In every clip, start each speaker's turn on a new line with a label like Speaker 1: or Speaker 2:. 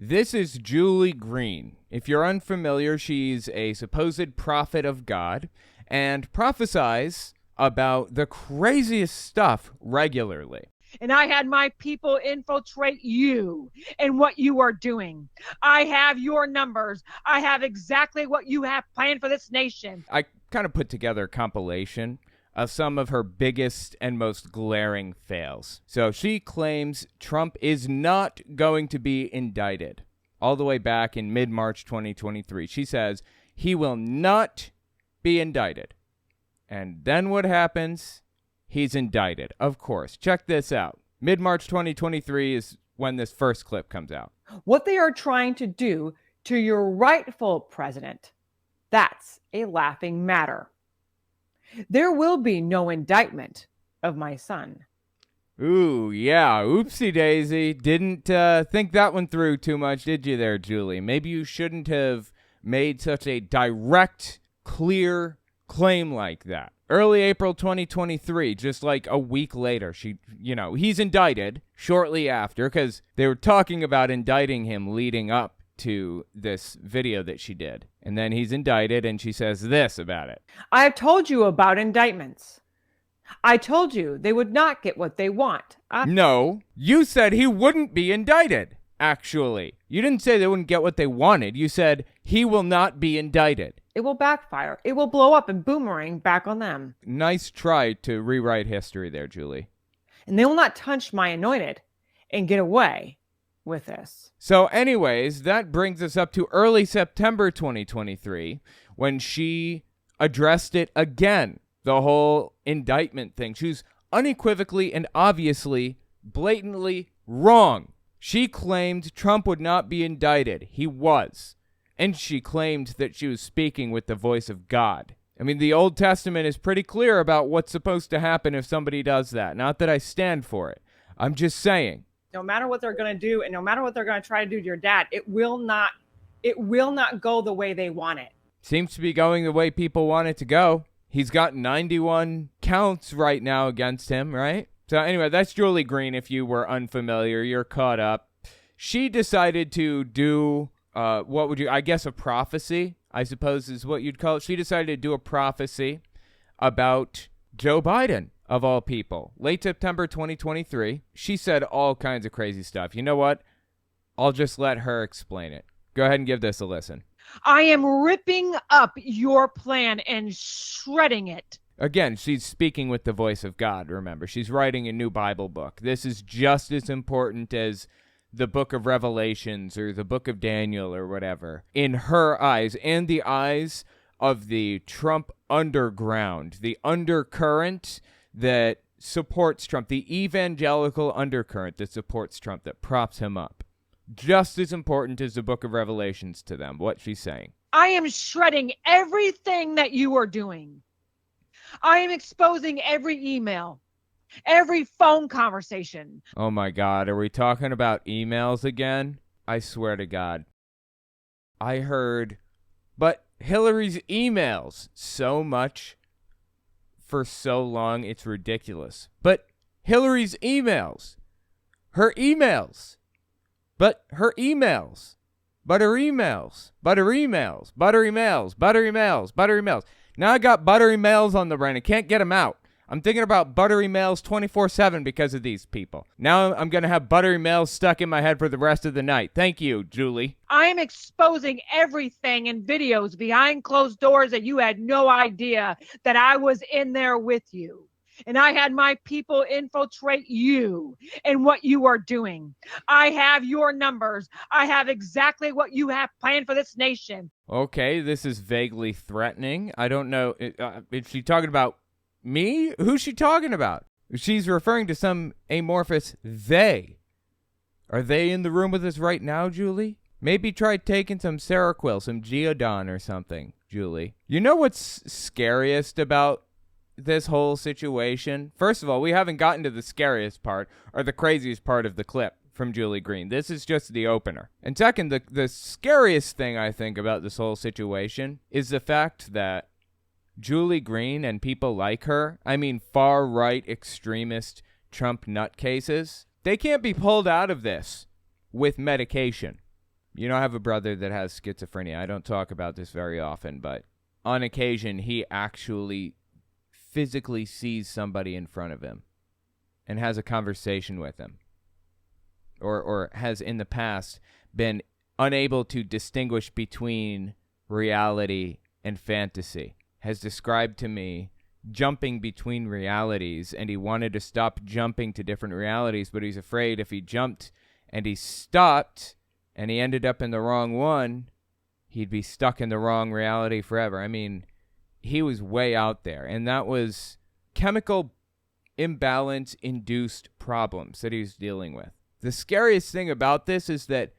Speaker 1: This is Julie Green. If you're unfamiliar, she's a supposed prophet of God and prophesies about the craziest stuff regularly.
Speaker 2: And I had my people infiltrate you and what you are doing. I have your numbers. I have exactly what you have planned for this nation.
Speaker 1: I kind of put together a compilation of some of her biggest and most glaring fails. So she claims Trump is not going to be indicted. All the way back in mid-March 2023, she says he will not be indicted. And then what happens? He's indicted, of course. Check this out. Mid-March 2023 is when this first clip comes out.
Speaker 2: What they are trying to do to your rightful president, that's a laughing matter. There will be no indictment of my son.
Speaker 1: Ooh, yeah, oopsie daisy. Didn't think that one through too much, did you there, Julie? Maybe you shouldn't have made such a direct, clear claim like that. Early April 2023, just like a week later, he's indicted shortly after, because they were talking about indicting him leading up to this video that she did. And then he's indicted, and she says this about it.
Speaker 2: I have told you about indictments. I told you they would not get what they want.
Speaker 1: No, you said he wouldn't be indicted, actually. You didn't say they wouldn't get what they wanted. You said he will not be indicted.
Speaker 2: It will backfire. It will blow up and boomerang back on them.
Speaker 1: Nice try to rewrite history there, Julie.
Speaker 2: And they will not touch my anointed and get away with this.
Speaker 1: So anyways, that brings us up to early September 2023 when she addressed it again, the whole indictment thing. She was unequivocally and obviously blatantly wrong. She claimed Trump would not be indicted. He was. And she claimed that she was speaking with the voice of God. I mean, the Old Testament is pretty clear about what's supposed to happen if somebody does that. Not that I stand for it. I'm just saying.
Speaker 2: No matter what they're going to do and no matter what they're going to try to do to your dad, it will not go the way they want it.
Speaker 1: Seems to be going the way people want it to go. He's got 91 counts right now against him, right? So anyway, that's Julie Green. If you were unfamiliar, you're caught up. She decided to do, a prophecy, I suppose is what you'd call it. She decided to do a prophecy about Joe Biden, of all people. Late September 2023, she said all kinds of crazy stuff. You know what? I'll just let her explain it. Go ahead and give this a listen.
Speaker 2: I am ripping up your plan and shredding it.
Speaker 1: Again, she's speaking with the voice of God, remember. She's writing a new Bible book. This is just as important as the book of Revelations or the book of Daniel or whatever. In her eyes and the eyes of the Trump underground, the undercurrent that supports Trump, the evangelical undercurrent that supports Trump, that props him up. Just as important as the book of Revelations to them, what she's saying.
Speaker 2: I am shredding everything that you are doing. I am exposing every email, every phone conversation.
Speaker 1: Oh my God, are we talking about emails again? I swear to God. I heard, but Hillary's emails so much for so long, it's ridiculous. But Hillary's emails, her emails, but her emails, but her emails, but her emails, but her emails, but her emails, but her emails. Now I got buttery mails on the brain. I can't get them out. I'm thinking about buttery mails 24/7 because of these people. Now I'm going to have buttery mails stuck in my head for the rest of the night. Thank you, Julie.
Speaker 2: I am exposing everything in videos behind closed doors that you had no idea that I was in there with you. And I had my people infiltrate you and what you are doing. I have your numbers. I have exactly what you have planned for this nation.
Speaker 1: Okay, this is vaguely threatening. I don't know. Is she talking about me? Who's she talking about? She's referring to some amorphous they. Are they in the room with us right now, Julie? Maybe try taking some Seroquel, some Geodon or something, Julie. You know what's scariest about this whole situation? First of all, we haven't gotten to the scariest part or the craziest part of the clip from Julie Green. This is just the opener. And second, the scariest thing I think about this whole situation is the fact that Julie Green and people like her, I mean far-right extremist Trump nutcases, they can't be pulled out of this with medication. You know, I have a brother that has schizophrenia. I don't talk about this very often, but on occasion, he actually physically sees somebody in front of him and has a conversation with him, or has in the past been unable to distinguish between reality and fantasy, has described to me jumping between realities, and he wanted to stop jumping to different realities, but he's afraid if he jumped and he stopped and he ended up in the wrong one, he'd be stuck in the wrong reality forever. I mean, he was way out there, and that was chemical imbalance-induced problems that he was dealing with. The scariest thing about this is that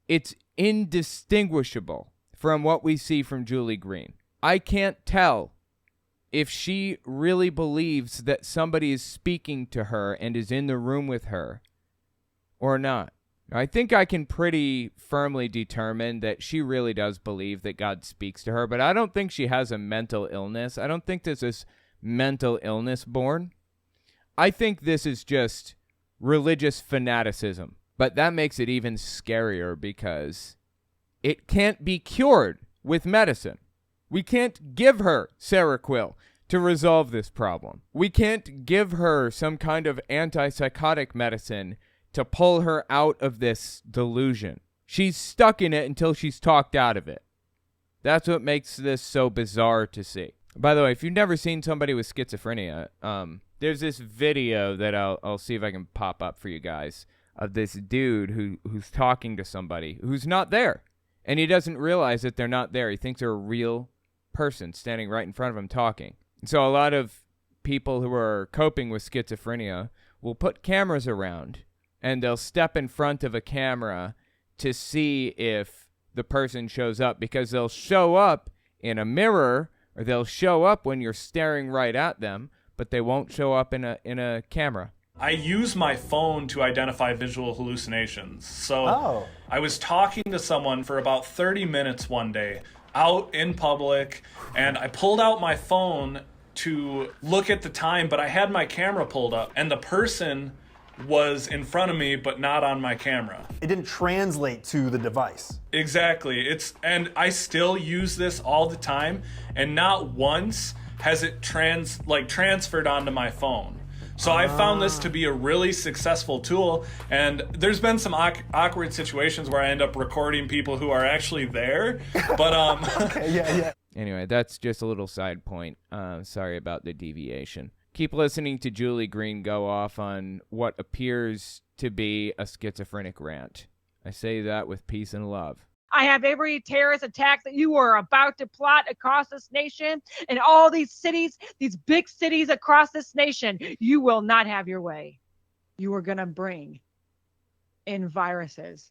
Speaker 1: it's indistinguishable from what we see from Julie Green. I can't tell if she really believes that somebody is speaking to her and is in the room with her or not. I think I can pretty firmly determine that she really does believe that God speaks to her, but I don't think she has a mental illness. I don't think this is mental illness born. I think this is just religious fanaticism, but that makes it even scarier because it can't be cured with medicine. We can't give her Seroquel to resolve this problem. We can't give her some kind of antipsychotic medicine to pull her out of this delusion. She's stuck in it until she's talked out of it. That's what makes this so bizarre to see. By the way, if you've never seen somebody with schizophrenia, there's this video that I'll see if I can pop up for you guys of this dude who's talking to somebody who's not there. And he doesn't realize that they're not there. He thinks they're a real person standing right in front of him talking. And so a lot of people who are coping with schizophrenia will put cameras around, and they'll step in front of a camera to see if the person shows up, because they'll show up in a mirror, or they'll show up when you're staring right at them, but they won't show up in a camera.
Speaker 3: I use my phone to identify visual hallucinations. So I was talking to someone for about 30 minutes one day out in public, and I pulled out my phone to look at the time, but I had my camera pulled up, and the person was in front of me but not on my camera.
Speaker 4: It didn't translate to the device.
Speaker 3: Exactly. And I still use this all the time, and not once has it transferred onto my phone. So I found this to be a really successful tool, and there's been some awkward situations where I end up recording people who are actually there, but
Speaker 4: Okay, yeah.
Speaker 1: Anyway, that's just a little side point. Sorry about the deviation. Keep listening to Julie Green go off on what appears to be a schizophrenic rant. I say that with peace and love.
Speaker 2: I have every terrorist attack that you are about to plot across this nation, and all these cities, these big cities across this nation. You will not have your way. You are going to bring in viruses.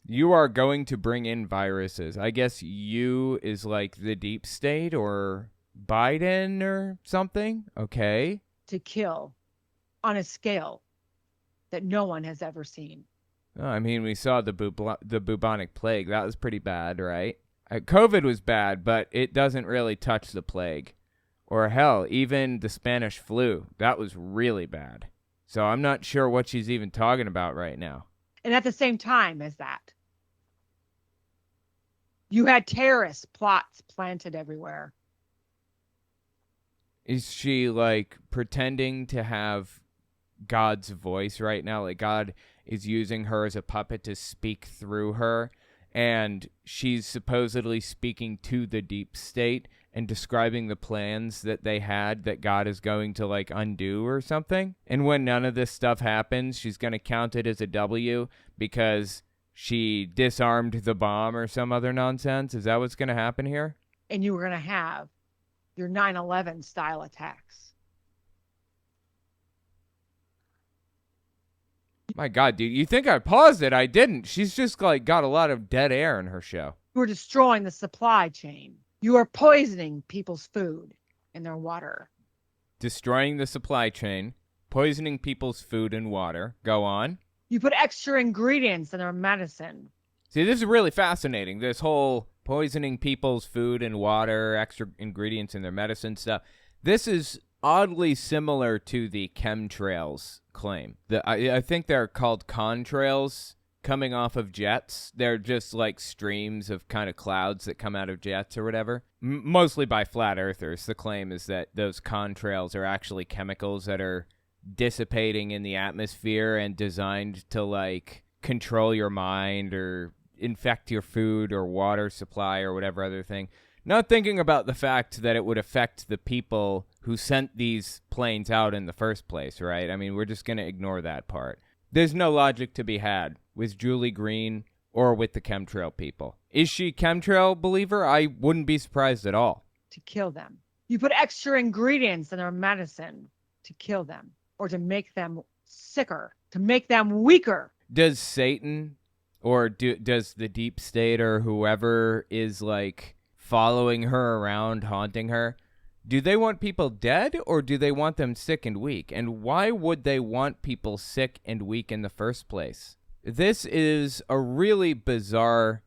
Speaker 1: You are going to bring in viruses. I guess you is like the deep state or Biden or something. Okay.
Speaker 2: To kill on a scale that no one has ever seen.
Speaker 1: Oh, I mean, we saw the bubonic plague. That was pretty bad, right? COVID was bad, but it doesn't really touch the plague. Or hell, even the Spanish flu. That was really bad. So I'm not sure what she's even talking about right now.
Speaker 2: And at the same time as that, you had terrorist plots planted everywhere.
Speaker 1: Is she like pretending to have God's voice right now? Like God is using her as a puppet to speak through her, and she's supposedly speaking to the deep state and describing the plans that they had that God is going to like undo or something. And when none of this stuff happens, she's going to count it as a W because she disarmed the bomb or some other nonsense. Is that what's going to happen here?
Speaker 2: And you were going to have your 9/11 style attacks.
Speaker 1: My God, dude, you think I paused it? I didn't. She's just like got a lot of dead air in her show.
Speaker 2: You are destroying the supply chain. You are poisoning people's food and their water.
Speaker 1: Destroying the supply chain, poisoning people's food and water. Go on.
Speaker 2: You put extra ingredients in their medicine.
Speaker 1: See, this is really fascinating. This whole poisoning people's food and water, extra ingredients in their medicine stuff. This is oddly similar to the chemtrails claim. I think they're called contrails coming off of jets. They're just like streams of kind of clouds that come out of jets or whatever. Mostly by flat earthers. The claim is that those contrails are actually chemicals that are dissipating in the atmosphere and designed to like control your mind or infect your food or water supply or whatever other thing. Not thinking about the fact that it would affect the people who sent these planes out in the first place, right? I mean, we're just going to ignore that part. There's no logic to be had with Julie Green or with the chemtrail people. Is she chemtrail believer? I wouldn't be surprised at all.
Speaker 2: To kill them. You put extra ingredients in their medicine to kill them or to make them sicker, to make them weaker.
Speaker 1: Does Satan or does the deep state or whoever is like following her around, haunting her, do they want people dead or do they want them sick and weak? And why would they want people sick and weak in the first place? This is a really bizarre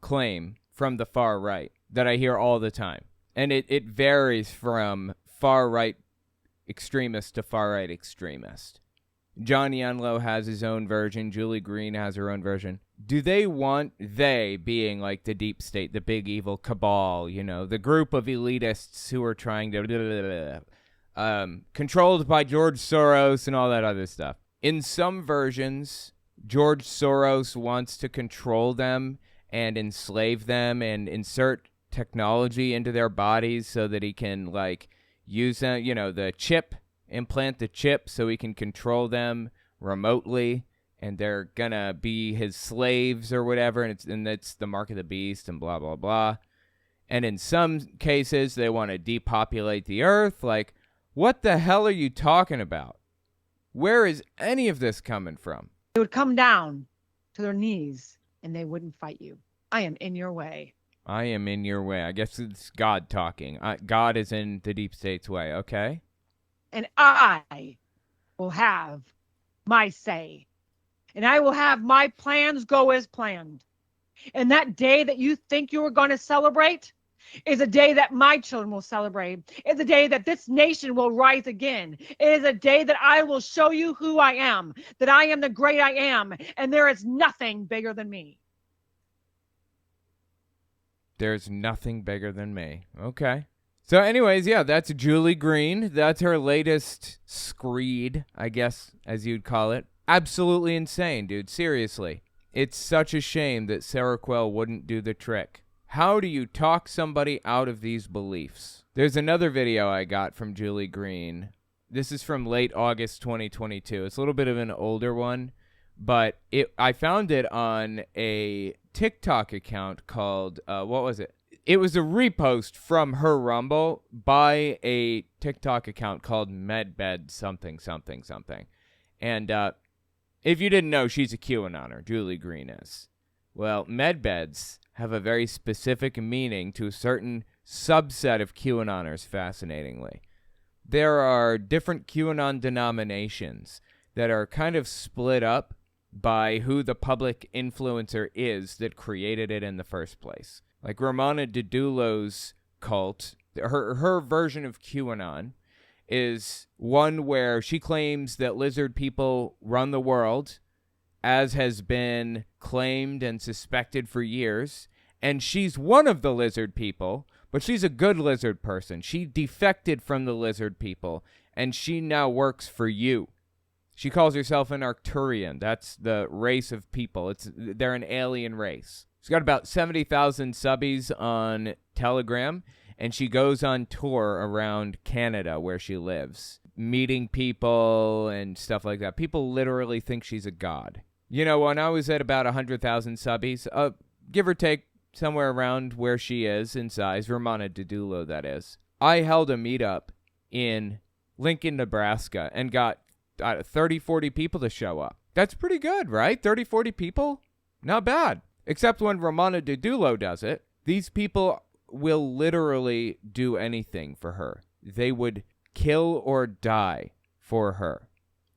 Speaker 1: claim from the far right that I hear all the time. And it varies from far right extremist to far right extremist. Johnny Enlow has his own version. Julie Green has her own version. Do they want they being like the deep state, the big evil cabal, you know, the group of elitists who are trying to controlled by George Soros and all that other stuff? In some versions, George Soros wants to control them and enslave them and insert technology into their bodies so that he can like use them, you know, the chip, implant the chip so he can control them remotely, and they're gonna be his slaves or whatever, and it's the mark of the beast and blah blah blah. And in some cases they want to depopulate the earth. Like, what the hell are you talking about? Where is any of this coming from?
Speaker 2: They would come down to their knees and they wouldn't fight you. I am in your way.
Speaker 1: I am in your way. I guess it's God talking. God is in the deep state's way, okay?
Speaker 2: And I will have my say. And I will have my plans go as planned. And that day that you think you are going to celebrate is a day that my children will celebrate. It's a day that this nation will rise again. It is a day that I will show you who I am, that I am the great I am, and there is nothing bigger than me.
Speaker 1: There's nothing bigger than me. Okay. So anyways, yeah, that's Julie Green. That's her latest screed, I guess, as you'd call it. Absolutely insane, dude. Seriously. It's such a shame that Seroquel wouldn't do the trick. How do you talk somebody out of these beliefs? There's another video I got from Julie Green. This is from late August 2022. It's a little bit of an older one, but I found it on a TikTok account called, what was it? It was a repost from her Rumble by a TikTok account called Medbed something. And if you didn't know, she's a QAnoner, Julie Green is. Well, medbeds have a very specific meaning to a certain subset of QAnoners, fascinatingly. There are different QAnon denominations that are kind of split up by who the public influencer is that created it in the first place. Like Romana Didulo's cult, her version of QAnon is one where she claims that lizard people run the world, as has been claimed and suspected for years, and she's one of the lizard people, but she's a good lizard person. She defected from the lizard people, and she now works for you. She calls herself an Arcturian. That's the race of people. They're an alien race. She's got about 70,000 subbies on Telegram, and she goes on tour around Canada where she lives, meeting people and stuff like that. People literally think she's a god. You know, when I was at about 100,000 subbies, give or take somewhere around where she is in size, Romana Didulo, that is, I held a meetup in Lincoln, Nebraska, and got 30, 40 people to show up. That's pretty good, right? 30, 40 people? Not bad. Except when Romana Didulo does it, these people will literally do anything for her. They would kill or die for her.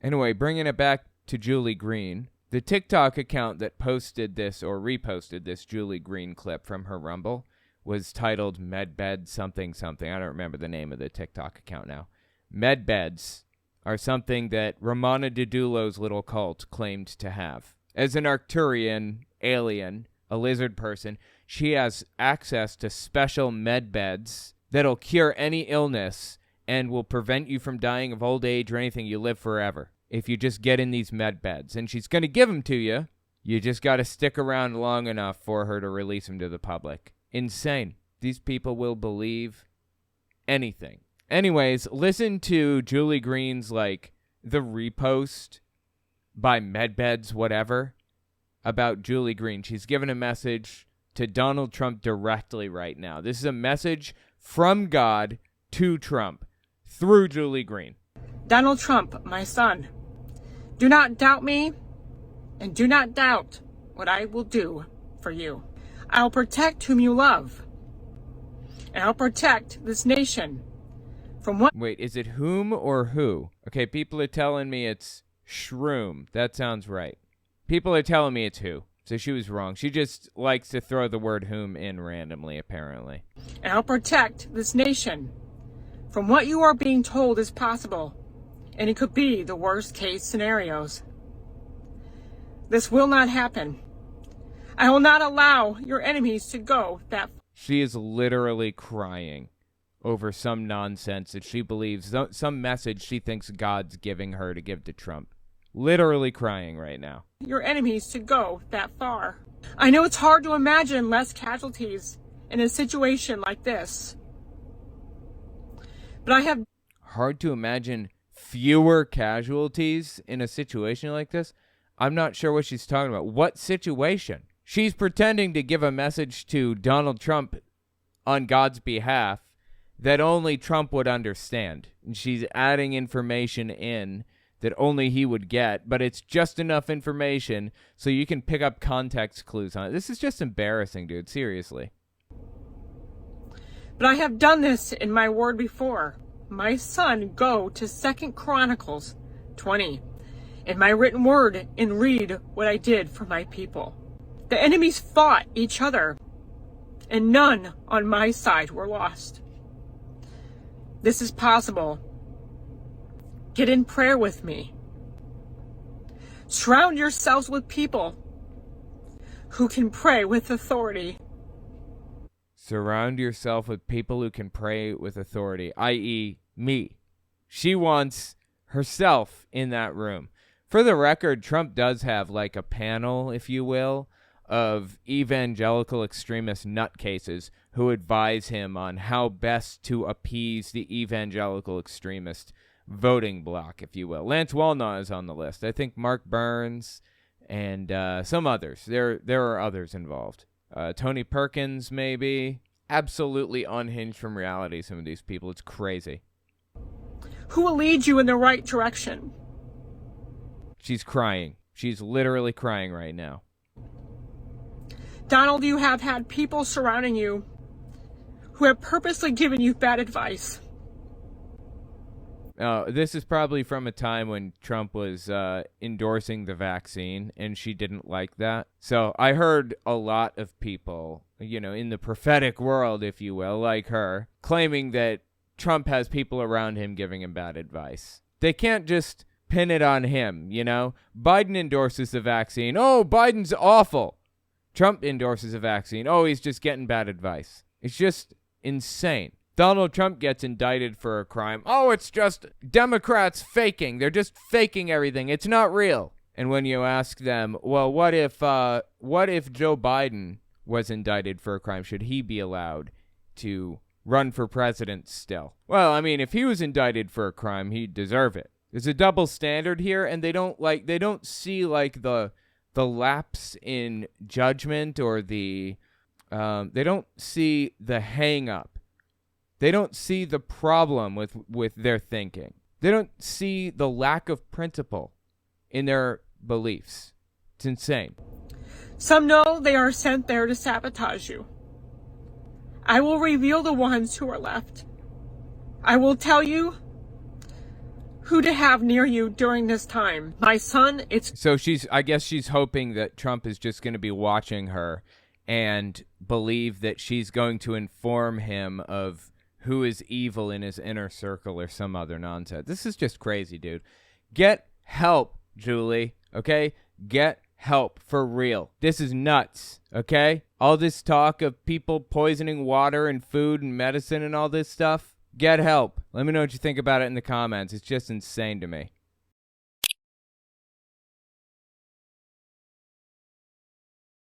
Speaker 1: Anyway, bringing it back to Julie Green, the TikTok account that posted this or reposted this Julie Green clip from her Rumble was titled Medbed something. I don't remember the name of the TikTok account now. Medbeds are something that Romana Didulo's little cult claimed to have. As an Arcturian alien, a lizard person, she has access to special med beds that'll cure any illness and will prevent you from dying of old age or anything. You live forever if you just get in these med beds. And she's going to give them to you. You just got to stick around long enough for her to release them to the public. Insane. These people will believe anything. Anyways, listen to Julie Green's, like, the repost by Medbeds, whatever, about Julie Green. She's given a message to Donald Trump directly right now. This is a message from God to Trump through Julie Green.
Speaker 5: Donald Trump, my son, do not doubt me and do not doubt what I will do for you. I'll protect whom you love, and I'll protect this nation from what...
Speaker 1: Wait, is it whom or who? Okay, people are telling me it's shroom. That sounds right. People are telling me it's who. So she was wrong. She just likes to throw the word whom in randomly, apparently.
Speaker 5: And I'll protect this nation from what you are being told is possible. And it could be the worst case scenarios. This will not happen. I will not allow your enemies to go that far.
Speaker 1: She is literally crying over some nonsense that she believes, some message she thinks God's giving her to give to Trump. Literally crying right now.
Speaker 5: Your enemies to go that far. I know it's hard to imagine less casualties in a situation like this. But I have...
Speaker 1: Hard to imagine fewer casualties in a situation like this? I'm not sure what she's talking about. What situation? She's pretending to give a message to Donald Trump on God's behalf that only Trump would understand. And she's adding information in that only he would get, but it's just enough information so you can pick up context clues on it. This is just embarrassing, dude. Seriously.
Speaker 5: But I have done this in my word before. My son, go to 2 Chronicles 20 in my written word and read what I did for my people. The enemies fought each other, and none on my side were lost. This is possible. Get in prayer with me. Surround yourselves with people who can pray with authority.
Speaker 1: Surround yourself with people who can pray with authority, i.e. me. She wants herself in that room. For the record, Trump does have like a panel, if you will, of evangelical extremist nutcases who advise him on how best to appease the evangelical extremist voting bloc, if you will. Lance Wallnau is on the list. I think Mark Burns and some others. There are others involved. Tony Perkins, maybe. Absolutely unhinged from reality, some of these people. It's crazy.
Speaker 5: Who will lead you in the right direction?
Speaker 1: She's crying. She's literally crying right now.
Speaker 5: Donald, you have had people surrounding you who have purposely given you bad advice.
Speaker 1: This is probably from a time when Trump was endorsing the vaccine, and she didn't like that. So I heard a lot of people, you know, in the prophetic world, if you will, like her, claiming that Trump has people around him giving him bad advice. They can't just pin it on him, you know? Biden endorses the vaccine. Oh, Biden's awful. Trump endorses a vaccine. Oh, he's just getting bad advice. It's just insane. Donald Trump gets indicted for a crime. Oh, it's just Democrats faking. They're just faking everything. It's not real. And when you ask them, well, what if Joe Biden was indicted for a crime? Should he be allowed to run for president still? Well, I mean, if he was indicted for a crime, he'd deserve it. There's a double standard here, and they don't see like the lapse in judgment or they don't see the hang up. They don't see the problem with their thinking. They don't see the lack of principle in their beliefs. It's insane.
Speaker 5: Some know they are sent there to sabotage you. I will reveal the ones who are left. I will tell you who to have near you during this time. My son,
Speaker 1: So I guess she's hoping that Trump is just going to be watching her and believe that she's going to inform him of who is evil in his inner circle or some other nonsense. This is just crazy, dude. Get help, Julie, okay? Get help for real. This is nuts, okay? All this talk of people poisoning water and food and medicine and all this stuff, get help. Let me know what you think about it in the comments. It's just insane to me.